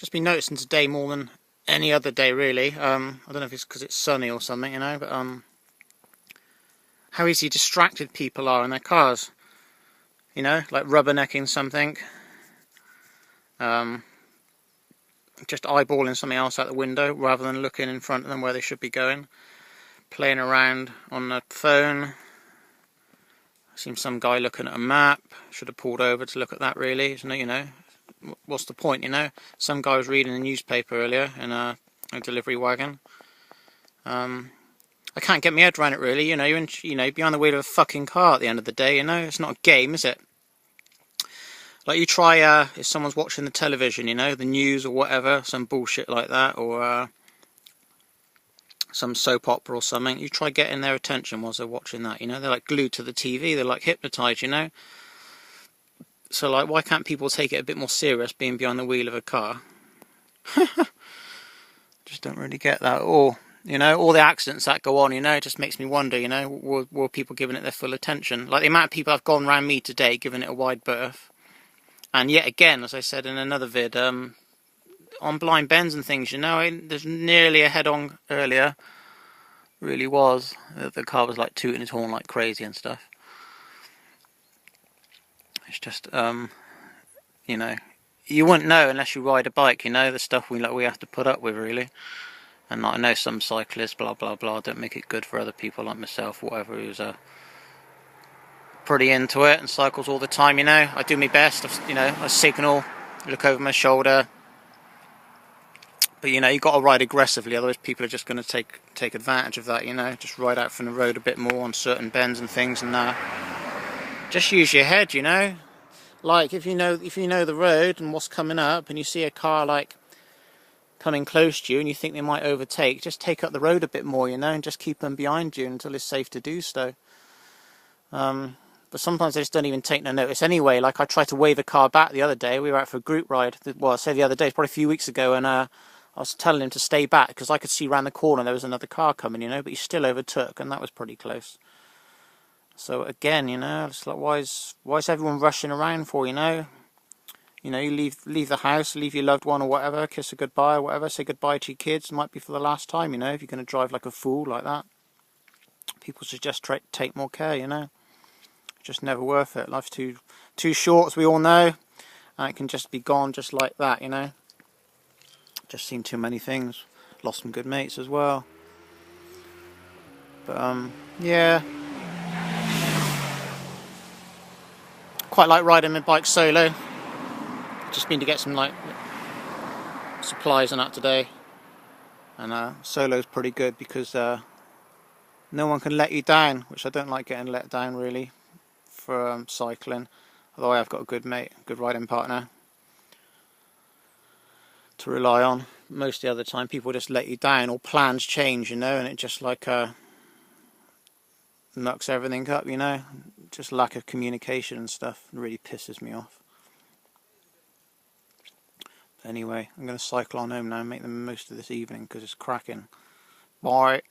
Just been noticing today more than any other day, really. I don't know if it's because it's sunny or something, you know, but how easy distracted people are in their cars. You know, like rubbernecking something, just eyeballing something else out the window rather than looking in front of them where they should be going. Playing around on the phone. I've seen some guy looking at a map. Should have pulled over to look at that, really. You know, what's the point, you know? Some guy was reading a newspaper earlier in a delivery wagon. I can't get my head around it, really. You know, you're behind the wheel of a fucking car at the end of the day, you know? It's not a game, is it? Like, you try, if someone's watching the television, you know, the news or whatever, some bullshit like that, or some soap opera or something, you try getting their attention whilst they're watching that, you know? They're like glued to the TV, they're like hypnotised, you know? So, like, why can't people take it a bit more serious being behind the wheel of a car? Just don't really get that at all. You know, all the accidents that go on, you know, it just makes me wonder, you know, were people giving it their full attention? Like the amount of people I've gone around me today giving it a wide berth. And yet again, as I said in another vid, on blind bends and things, you know, there's nearly a head-on earlier. Really was. The car was like tooting its horn like crazy and stuff. It's just, you know, you wouldn't know unless you ride a bike, you know, the stuff we have to put up with, really. And I know some cyclists, blah blah blah, don't make it good for other people like myself, whatever, who's pretty into it and cycles all the time, you know. I do my best, you know, I signal, look over my shoulder. But, you know, you've got to ride aggressively, otherwise people are just going to take advantage of that, you know. Just ride out from the road a bit more on certain bends and things, and just use your head, you know. Like, if you know the road and what's coming up, and you see a car, like, coming close to you and you think they might overtake, just take up the road a bit more, you know, and just keep them behind you until it's safe to do so. But sometimes they just don't even take no notice anyway. Like, I tried to wave a car back the other day. We were out for a group ride. Well, I say the other day, probably a few weeks ago, and I was telling him to stay back because I could see around the corner there was another car coming, you know, but he still overtook, and that was pretty close. So again, you know, it's like, why is everyone rushing around for, you know? You know, you leave the house, leave your loved one or whatever, kiss her goodbye or whatever, say goodbye to your kids. It might be for the last time, you know, if you're going to drive like a fool like that. People should just take more care, you know. Just never worth it. Life's too short, as we all know, and it can just be gone just like that, you know. Just seen too many things. Lost some good mates as well. But, yeah. Quite like riding my bike solo. Just been to get some, like, supplies and that today. And solo's pretty good because no one can let you down, which I don't like getting let down, really, for cycling. Although I have got a good mate, good riding partner to rely on. Most of the other time people just let you down, or plans change, you know, and it just like mucks everything up, you know. Just lack of communication and stuff. It really pisses me off. But anyway, I'm going to cycle on home now and make the most of this evening because it's cracking. Bye.